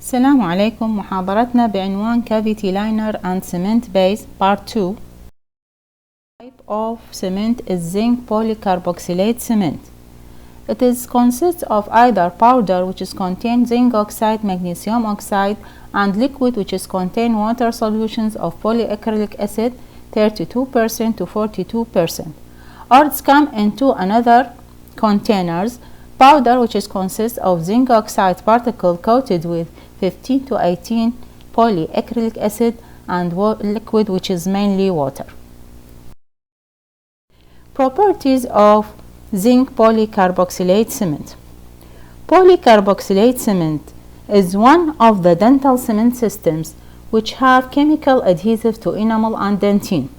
السلام عليكم. محاضرتنا بعنوان Cavity Liner and Cement Base Part 2. Type of cement is zinc polycarboxylate cement. It consists of either powder, which contains zinc oxide, magnesium oxide, and liquid, which contain water solutions of polyacrylic acid 32% to 42%, or it's come into another containers. Powder, which consists of zinc oxide particle coated with 15 to 18 polyacrylic acid, and liquid, which is mainly water. Properties of zinc polycarboxylate cement. Polycarboxylate cement is one of the dental cement systems which have chemical adhesive to enamel and dentine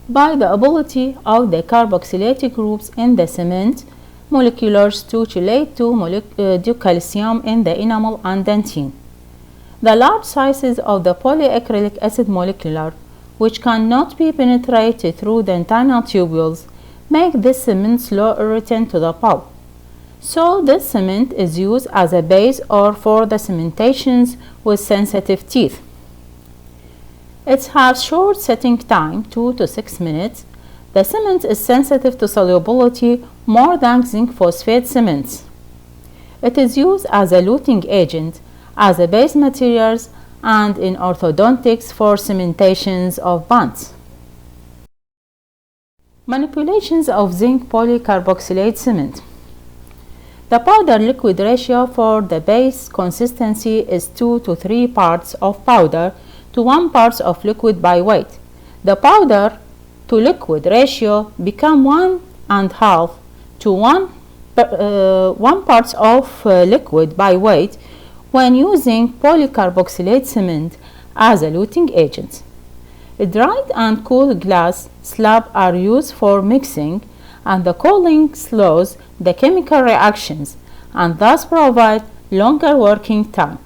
by the ability of the carboxylated groups in the cement molecules to chelate to calcium in the enamel and dentine. The large sizes of the polyacrylic acid molecular, which cannot be penetrated through dentinal tubules, make this cement slow irritant to the pulp. So this cement is used as a base or for the cementations with sensitive teeth. It has short setting time, 2 to 6 minutes. The cement is sensitive to solubility more than zinc phosphate cements. It is used as a luting agent, as a base materials, and in orthodontics for cementations of bonds. Manipulations of zinc polycarboxylate cement. The powder liquid ratio for the base consistency is 2 to 3 parts of powder to 1 part of liquid by weight. The powder to liquid ratio become 1.5 to 1 parts of liquid by weight when using polycarboxylate cement as a luting agent. Dried and cooled glass slabs are used for mixing, and the cooling slows the chemical reactions and thus provide longer working time.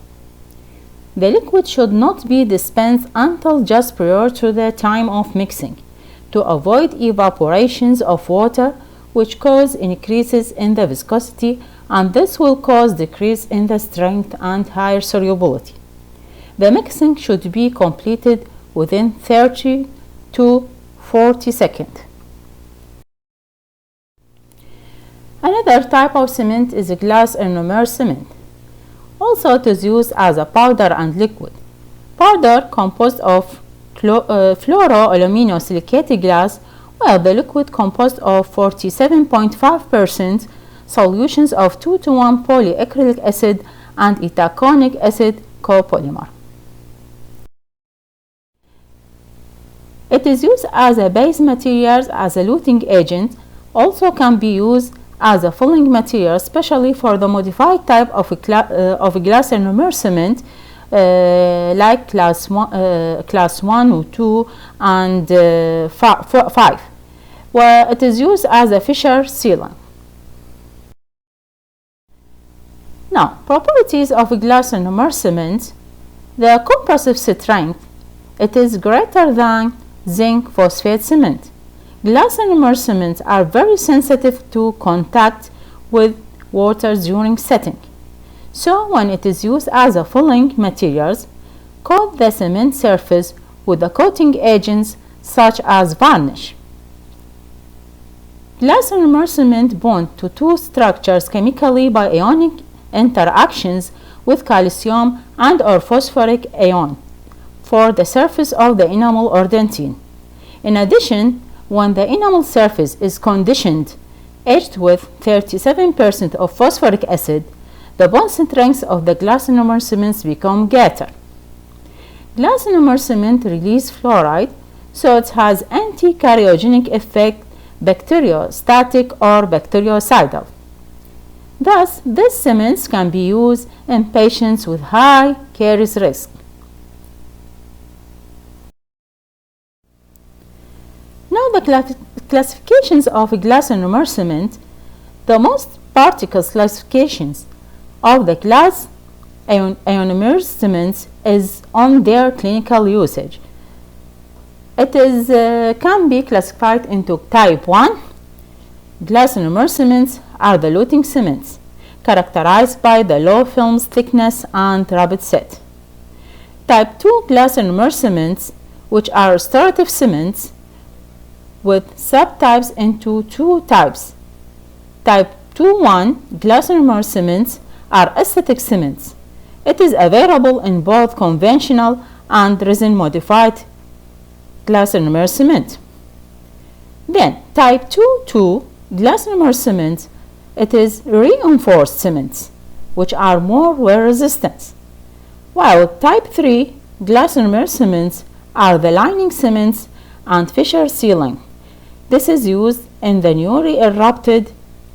The liquid should not be dispensed until just prior to the time of mixing, to avoid evaporations of water, which cause increases in the viscosity, and this will cause decrease in the strength and higher solubility. The mixing should be completed within 30 to 40 seconds. Another type of cement is glass ionomer cement. Also, it is used as a powder and liquid. Powder composed of fluoroaluminosilicate glass, while the liquid composed of 47.5% solutions of 2 to 1 polyacrylic acid and itaconic acid copolymer. It is used as a base material, as a luting agent. Also can be used as a filling material, especially for the modified type of glass ionomer cement, like class 1 or 2 and 5, where it is used as a fissure sealant. Now, properties of glass ionomer cement. The compressive strength, it is greater than zinc phosphate cement. Glass ionomer cements are very sensitive to contact with water during setting. So when it is used as a filling materials, coat the cement surface with the coating agents such as varnish. Glass ionomer cement bond to two structures chemically by ionic interactions with calcium and or phosphoric ion for the surface of the enamel or dentine. In addition, when the enamel surface is conditioned, etched with 37% of phosphoric acid, the bond strength of the glass ionomer cements become greater. Glass ionomer cement release fluoride, so it has anti-cariogenic effect, bacteriostatic or bactericidal. Thus, these cements can be used in patients with high caries risk. Now the classifications of glass ionomer cement. The most particle classifications of the glass ionomer cements is on their clinical usage. It can be classified into type 1. Glass ionomer cements are the luting cements. characterized by the low film thickness and rapid set. Type 2 glass ionomer cements, which are restorative cements with subtypes into two types. Type 2-1 glass ionomer cements are aesthetic cements. It is available in both conventional and resin modified glass ionomer cement. Then type 2-2 glass ionomer cement, it is reinforced cements, which are more wear resistant, while type 3 glass ionomer cements are the lining cements and fissure sealing. This is used in the newly erupted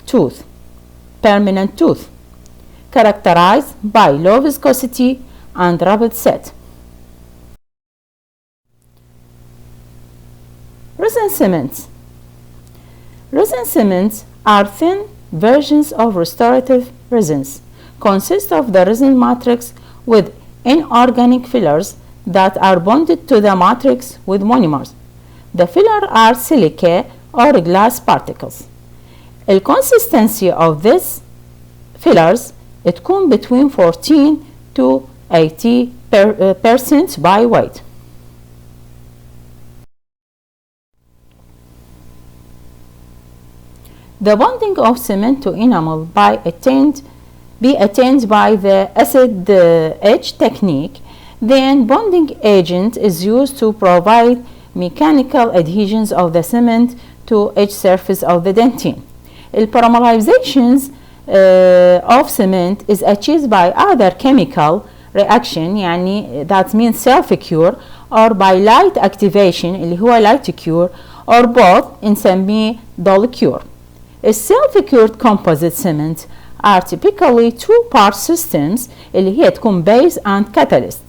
tooth, permanent tooth, characterized by low viscosity and rapid set. Resin cements. Resin cements are thin versions of restorative resins, consist of the resin matrix with inorganic fillers that are bonded to the matrix with monomers. The fillers are silica or glass particles. The consistency of these fillers تكون between 14 to 80% by weight. The bonding of cement to enamel be attained by the acid etch technique. Then bonding agent is used to provide mechanical adhesions of the cement to each surface of the dentine. Polymerizations of cement is achieved by either chemical reaction, يعني that means self-cure, or by light activation اللي هو light cure, or both نسميه dull cure. Self-cured composite cement are typically two-part systems اللي هي تكون base and catalyst,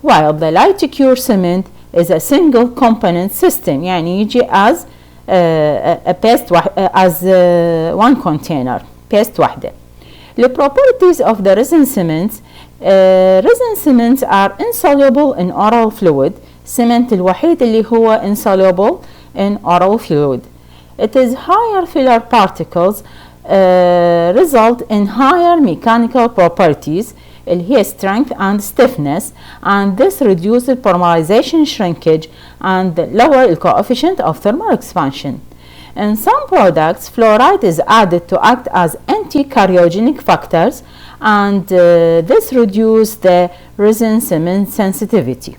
while the light cure cement is a single component system, يعني يجي as a paste as one container, paste واحدة. The properties of the resin cements. Resin cements are insoluble in oral fluid. Cement الوحيد اللي هو insoluble in oral fluid. It is higher filler particles result in higher mechanical properties اللي هي strength and stiffness, and this reduces polymerization shrinkage and lower the coefficient of thermal expansion. In some products, fluoride is added to act as anti-cariogenic factors, and this reduces the resin cement sensitivity.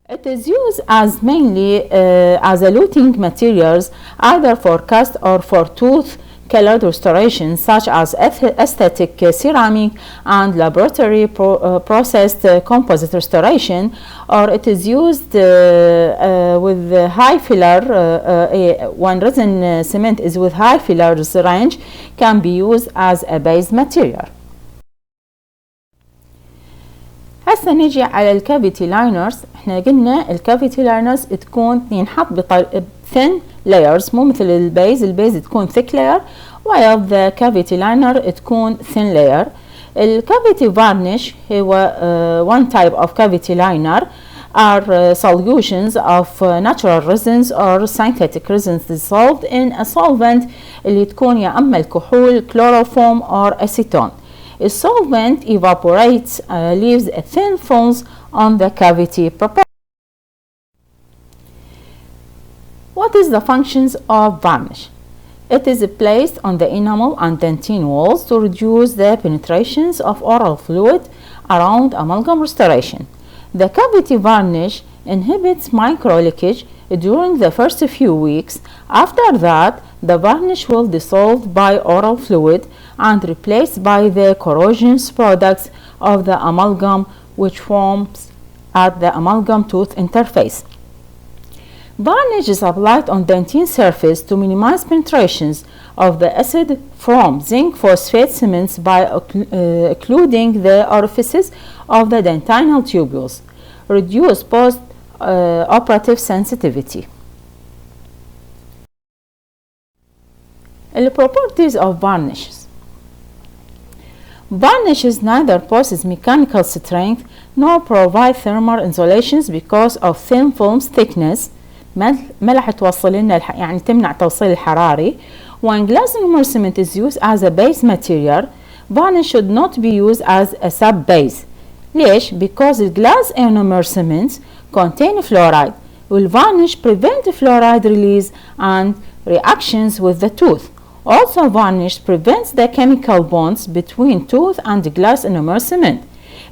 It is used as mainly as eluting materials, either for cast or for tooth colored restoration, such as aesthetic ceramic and laboratory processed composite restoration, or it is used with high filler. When resin cement is with high fillers range, can be used as a base material. هسه نيجي على الكافيتي لاينرز. احنا قلنا الكافيتي لاينرز تكون ينحط thin layers، مو مثل البيز تكون thick layer، while the cavity liner تكون thin layer. الكافيتي varnish هو one type of cavity liner are solutions of natural resins or synthetic resins dissolved in a solvent اللي تكون يا اما الكحول chloroform or acetone. The solvent evaporates, leaves a thin films on the cavity proper. What is the functions of varnish? It is placed on the enamel and dentine walls to reduce the penetrations of oral fluid around amalgam restoration. The cavity varnish inhibits micro leakage during the first few weeks. After that, the varnish will dissolve by oral fluid and replaced by the corrosion products of the amalgam, which forms at the amalgam tooth interface. Varnish is applied on dentine surface to minimize penetrations of the acid from zinc phosphate cements by occluding the orifices of the dentinal tubules, reduce post-operative sensitivity. The properties of varnishes. Varnishes neither possess mechanical strength nor provide thermal insulations because of thin films thickness. ما راح توصل لنا يعني تمنع توصيل الحراري، When glass enomer cement is used as a base material, varnish should not be used as a sub-base. ليش؟ Because glass enomer cements contain fluoride. Will varnish prevent fluoride release and reactions with the tooth. Also, varnish prevents the chemical bonds between tooth and glass enomer cement.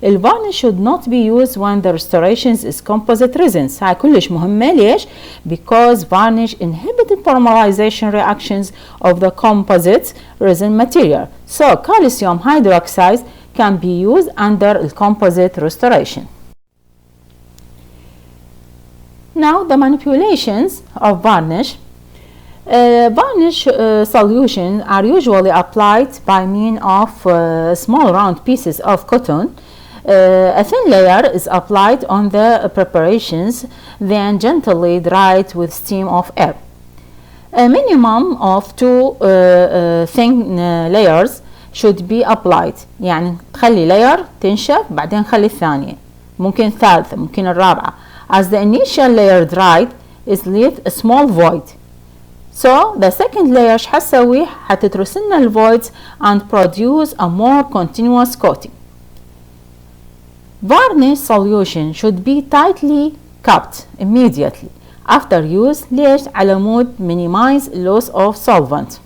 الvarnish should not be used when the restoration is composite resins. هاي كلش مهمة. ليش؟ Because varnish inhibits polymerization reactions of the composite resin material. So, calcium hydroxide can be used under composite restoration. Now, the manipulations of varnish. Varnish solutions are usually applied by means of small round pieces of cotton. A thin layer is applied on the preparations, then gently dried with steam of air. A minimum of 2 thin layers should be applied. يعني تخلي layer تنشف بعدين خلي الثانية، ممكن الثالثة، ممكن الرابعة. As the initial layer dried, is left a small void. So the second layer شو حتسوي؟ حتترسلنا الvoids and produce a more continuous coating. Varnish solution should be tightly cupped immediately after use. ليش؟ على مود minimize loss of solvent.